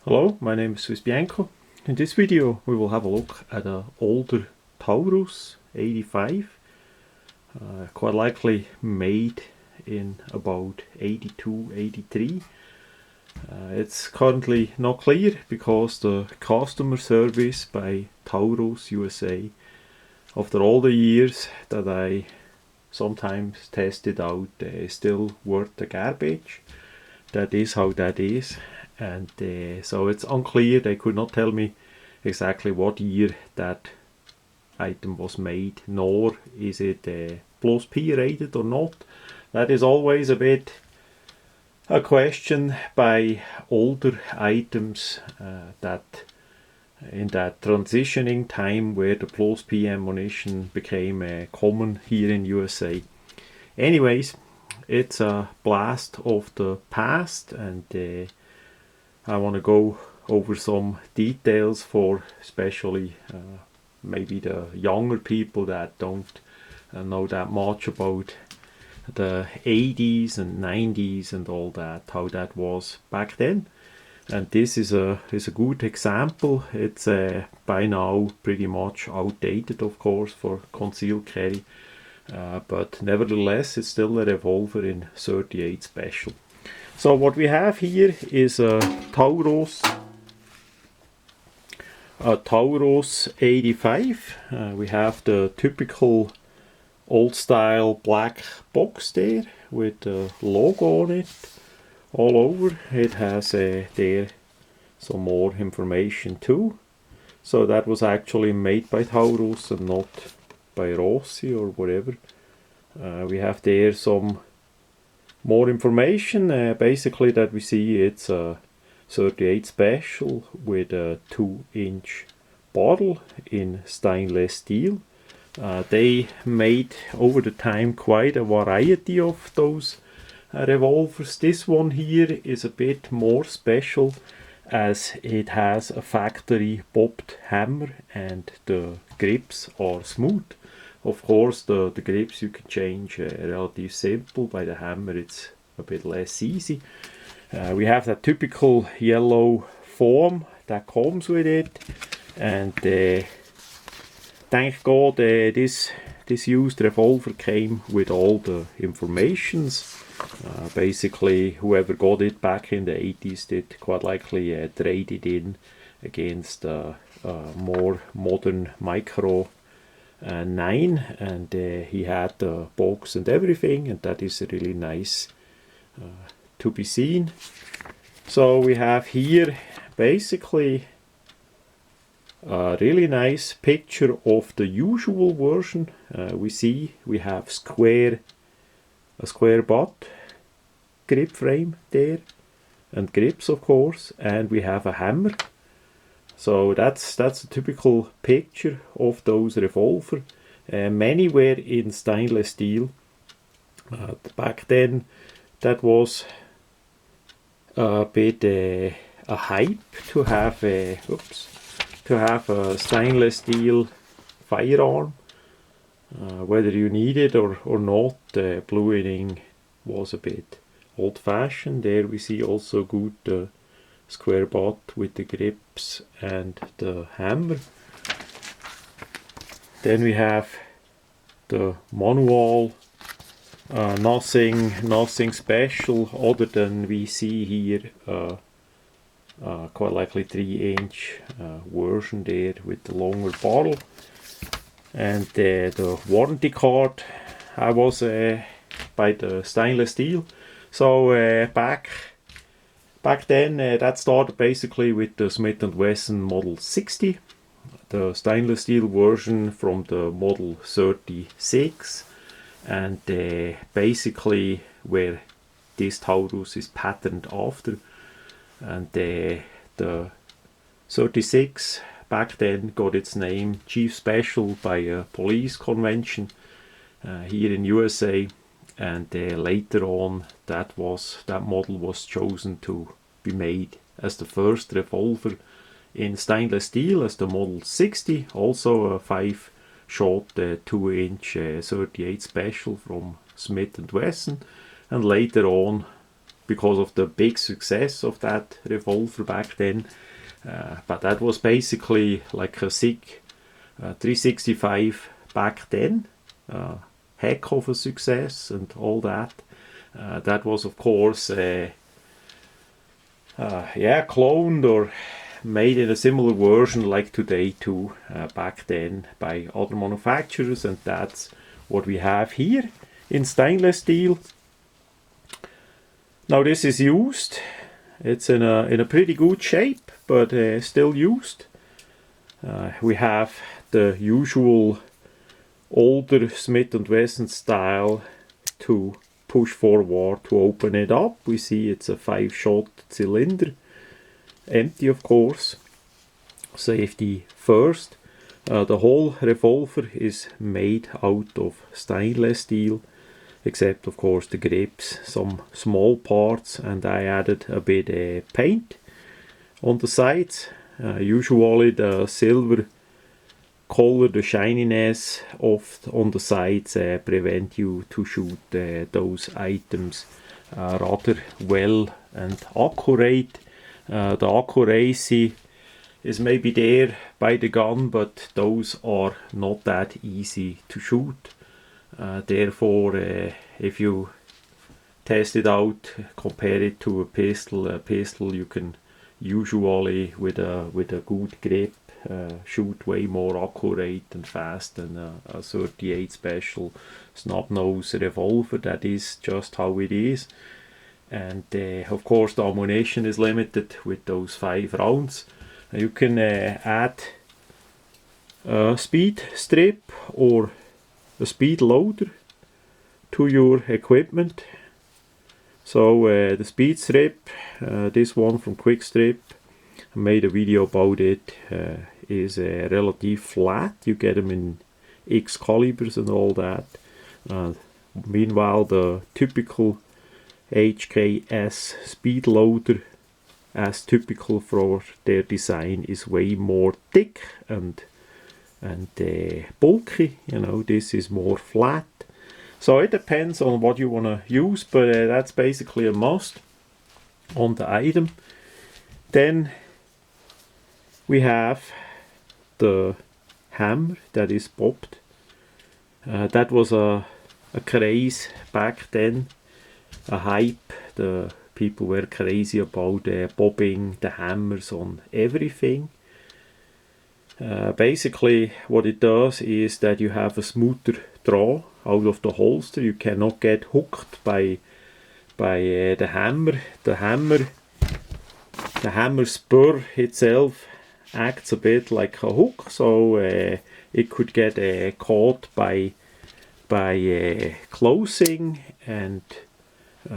Hello, my name is Swiss Bianco. In this video we will have a look at an older Taurus 85, quite likely made in about 82-83. It's currently not clear because the customer service by Taurus USA, after all the years that I sometimes tested out, is still worth the garbage. That is how that is. And so it's unclear. They could not tell me exactly what year that item was made, nor is it plus P rated or not. That is always a bit a question by older items, that in that transitioning time where the plus P ammunition became common here in USA. Anyways, it's a blast of the past, and I want to go over some details for especially maybe the younger people that don't know that much about the 80s and 90s and all that, how that was back then. And this is a good example. It's by now pretty much outdated, of course, for concealed carry, but nevertheless it's still a revolver in 38 special. So what we have here is a Taurus 85. We have the typical old style black box there with the logo on it all over. It has there some more information too. So that was actually made by Taurus and not by Rossi or whatever. We have there some more information, basically that we see it's a 38 special with a 2-inch bottle in stainless steel. They made over the time quite a variety of those revolvers. This one here is a bit more special as it has a factory bobbed hammer and the grips are smooth. Of course, the grips you can change relatively simple. By the hammer it's a bit less easy. We have that typical yellow foam that comes with it, and thank God this used revolver came with all the informations. Basically, whoever got it back in the 80s did quite likely trade it in against a more modern micro 9, and he had the box and everything, and that is really nice to be seen. So we have here basically a really nice picture of the usual version. We have a square butt grip frame there, and grips of course, and we have a hammer. So that's a typical picture of those revolver. Many were in stainless steel. Back then that was a bit a hype to have a stainless steel firearm. Whether you need it or not, bluing was a bit old-fashioned. There we see also good square butt with the grips and the hammer. Then we have the manual. Nothing special other than we see here quite likely 3-inch version there with the longer bottle, and the warranty card. I was by the stainless steel. So back then that started basically with the Smith & Wesson Model 60, the stainless steel version from the Model 36, and basically where this Taurus is patterned after. And the 36 back then got its name Chief Special by a police convention here in USA, and later on that model was chosen to be made as the first revolver in stainless steel as the Model 60, also a 5-shot 2-inch 38 special from Smith & Wesson, and later on because of the big success of that revolver back then. But that was basically like a SIG 365 back then. Heck of a success and all that. That was of course cloned or made in a similar version like today too, back then by other manufacturers, and that's what we have here in stainless steel. Now this is used. It's in a pretty good shape, but still used. We have the usual older Smith & Wesson style to push forward to open it up. We see it's a 5-shot cylinder, empty of course. Safety first. The whole revolver is made out of stainless steel, except of course the grips, some small parts, and I added a bit paint on the sides. Usually the silver color, the shininess on the sides prevent you to shoot those items rather well and accurate. The accuracy is maybe there by the gun, but those are not that easy to shoot. Therefore, if you test it out, compare it to a pistol you can usually with a good grip shoot way more accurate and fast than a 38 special snub nose revolver. That is just how it is. And of course the ammunition is limited with those 5 rounds. You can add a speed strip or a speed loader to your equipment. So the speed strip, this one from Quick Strip, I made a video about it, is relatively flat. You get them in X calibers and all that. Meanwhile the typical HKS speed loader, as typical for their design, is way more thick and bulky. You know, this is more flat. So it depends on what you want to use, but that's basically a must on the item. Then we have the hammer that is bobbed. That was a craze back then, a hype. The people were crazy about bobbing the hammers on everything. Basically what it does is that you have a smoother draw out of the holster. You cannot get hooked by the hammer. The hammer spur itself acts a bit like a hook, so it could get caught by closing and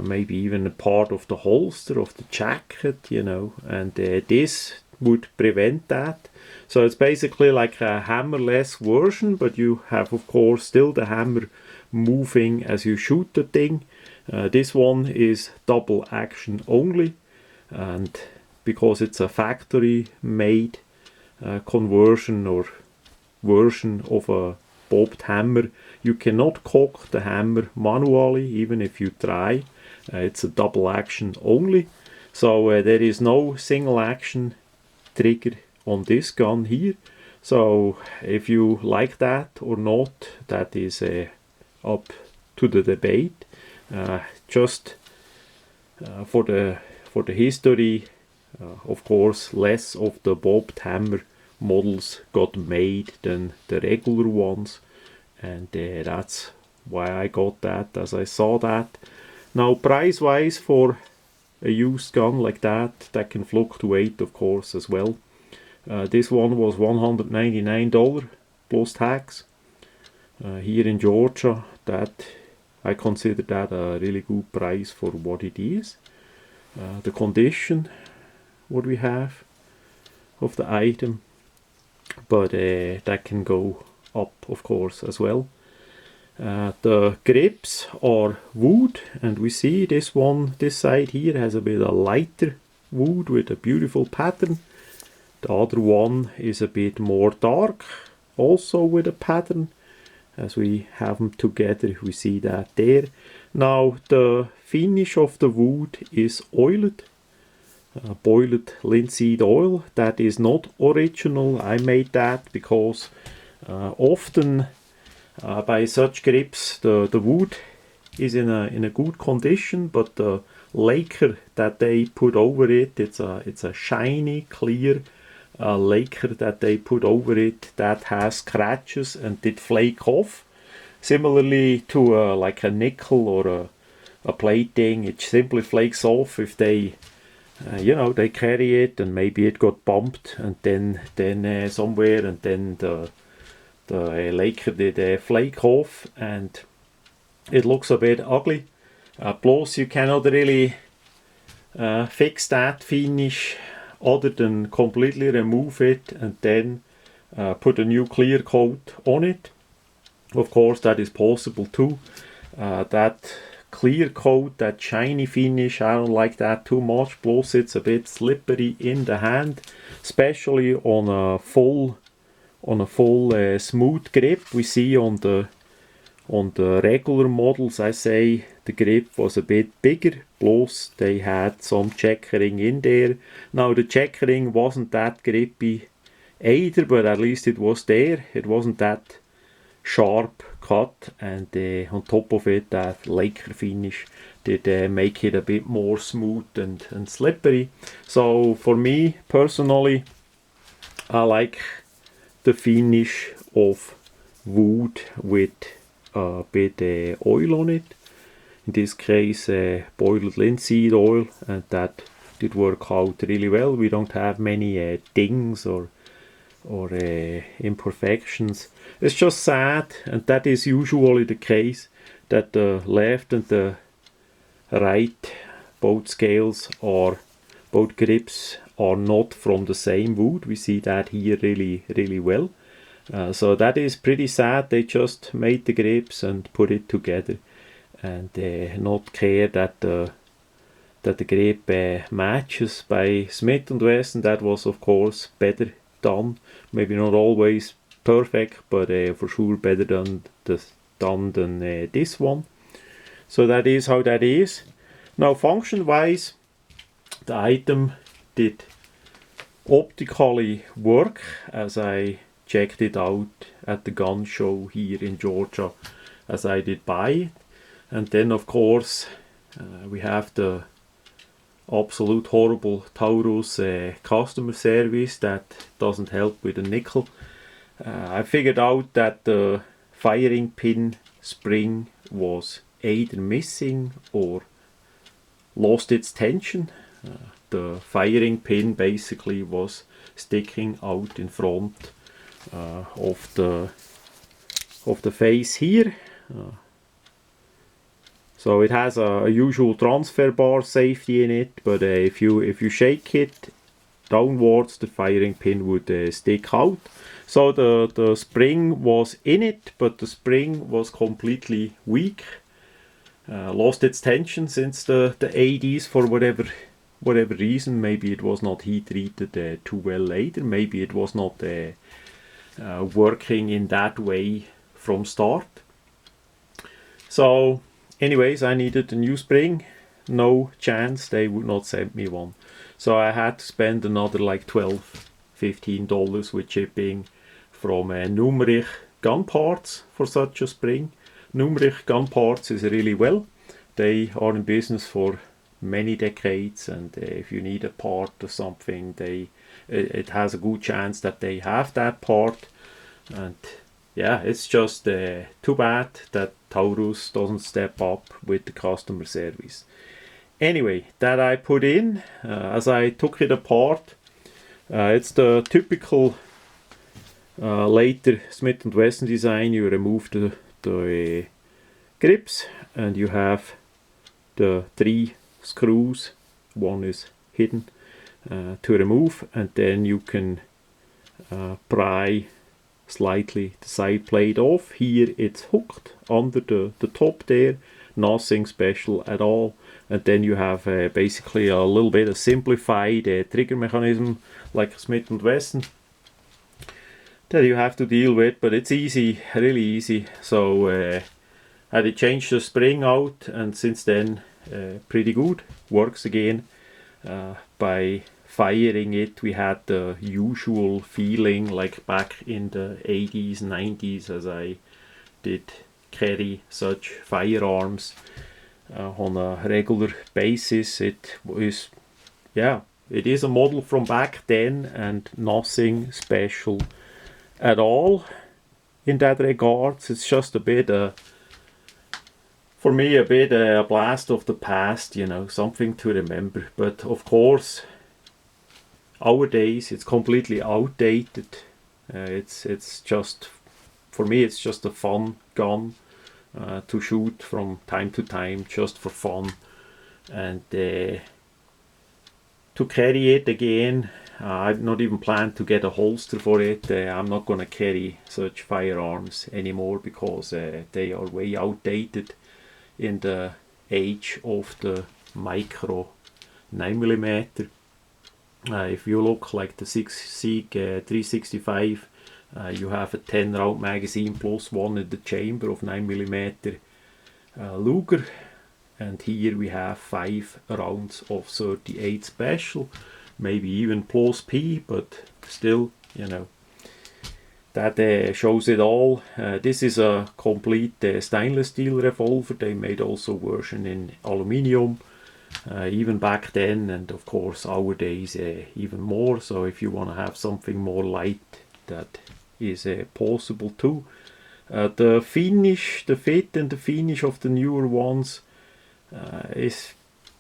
maybe even a part of the holster of the jacket, you know, and this would prevent that. So it's basically like a hammerless version, but you have of course still the hammer moving as you shoot the thing. This one is double action only, and because it's a factory made conversion or version of a bobbed hammer, you cannot cock the hammer manually even if you try. It's a double action only, so there is no single action trigger on this gun here. So if you like that or not, that is up to the debate. Just for the history, of course less of the bobbed hammer models got made than the regular ones, and that's why I got that, as I saw that. Now price wise for a used gun like that can fluctuate of course as well. This one was $199 plus tax. Here in Georgia, that I consider that a really good price for what it is. The condition what we have of the item, but that can go up of course as well. The grips are wood, and we see this one, this side here has a bit of lighter wood with a beautiful pattern. The other one is a bit more dark, also with a pattern. As we have them together, we see that there. Now the finish of the wood is oiled, boiled linseed oil. That is not original. I made that because often by such grips the wood is in a good condition, but the lacquer that they put over it, it's a shiny clear lacquer that they put over it that has scratches and it flake off. Similarly to like a nickel or a plating, it simply flakes off if they they carry it and maybe it got bumped and then somewhere, and then the lacquer did flake off and it looks a bit ugly. Plus you cannot really fix that finish other than completely remove it and then put a new clear coat on it. Of course that is possible too. That clear coat, that shiny finish, I don't like that too much. Plus it's a bit slippery in the hand, especially on a full smooth grip. We see on the regular models, I say the grip was a bit bigger, plus they had some checkering in there. Now the checkering wasn't that grippy either, but at least it was there. It wasn't that sharp cut, and on top of it that lacquer finish did make it a bit more smooth and slippery. So for me personally, I like the finish of wood with a bit oil on it. In this case boiled linseed oil, and that did work out really well. We don't have many dings or imperfections. It's just sad, and that is usually the case, that the left and the right both scales or both grips are not from the same wood. We see that here really well. So that is pretty sad. They just made the grips and put it together and not care that the grip matches. By Smith & Wesson that was of course better done, maybe not always perfect, but for sure better than this one. So that is how that is. Now function wise, the item did optically work as I checked it out at the gun show here in Georgia, as I did buy it. And then of course we have the absolute horrible Taurus customer service that doesn't help with the nickel. I figured out that the firing pin spring was either missing or lost its tension. The firing pin basically was sticking out in front of the face here. So it has a usual transfer bar safety in it, but if you shake it downwards, the firing pin would stick out. So the spring was in it, but the spring was completely weak, lost its tension since the 80s for whatever reason. Maybe it was not heat treated too well later. Maybe it was not working in that way from start. So anyways, I needed a new spring. No chance they would not send me one. So I had to spend another like $12-15 with shipping from Numrich Gun Parts for such a spring. Numrich Gun Parts is really well. They are in business for many decades, and if you need a part or something, it has a good chance that they have that part. And yeah, it's just too bad that Taurus doesn't step up with the customer service. Anyway, that I put in, as I took it apart, it's the typical later Smith & Wesson design. You remove the grips and you have the 3 screws. One is hidden to remove, and then you can pry slightly the side plate off. Here it's hooked under the top there, nothing special at all. And then you have basically a little bit of simplified trigger mechanism like Smith & Wesson that you have to deal with, but it's easy, really easy. So Had to change the spring out, and since then pretty good, works again. By firing it, we had the usual feeling like back in the 80s, 90s, as I did carry such firearms on a regular basis. It is, yeah, it is a model from back then and nothing special at all in that regards. It's just a bit for me, a bit a blast of the past, you know, something to remember. But of course, nowadays it's completely outdated. It's just, for me, it's just a fun gun to shoot from time to time, just for fun. And to carry it again, I've not even planned to get a holster for it. I'm not gonna carry such firearms anymore because they are way outdated in the age of the micro 9mm. If you look like the Sig 365, you have a 10 round magazine plus one in the chamber of 9mm Luger, and here we have 5 rounds of 38 special, maybe even plus P, but still, you know, that shows it all. This is a complete stainless steel revolver. They made also version in aluminium, even back then, and of course nowadays even more. So if you want to have something more light, that is possible too. The finish, the fit and the finish of the newer ones is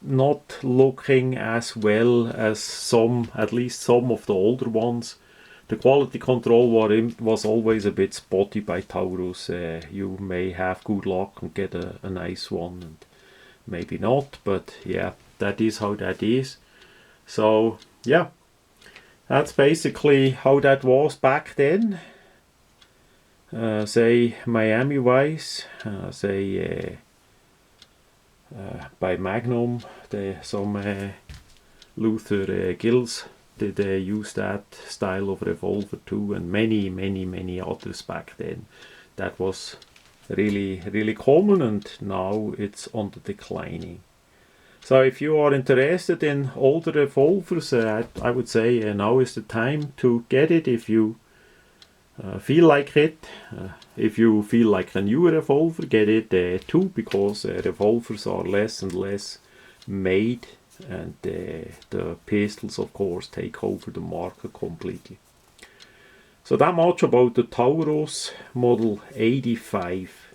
not looking as well as some, at least some of the older ones. The quality control was always a bit spotty by Taurus. You may have good luck and get a nice one, and maybe not, but yeah, that is how that is. So yeah, that's basically how that was back then. Say Miami wise, say by Magnum, some Luther Gills did use that style of revolver too, and many others back then. That was really common, and now it's on the declining. So if you are interested in older revolvers, I would say now is the time to get it if you feel like it. If you feel like a new revolver, get it too, because revolvers are less and less made, and the pistols of course take over the market completely. So that much about the Taurus model 85.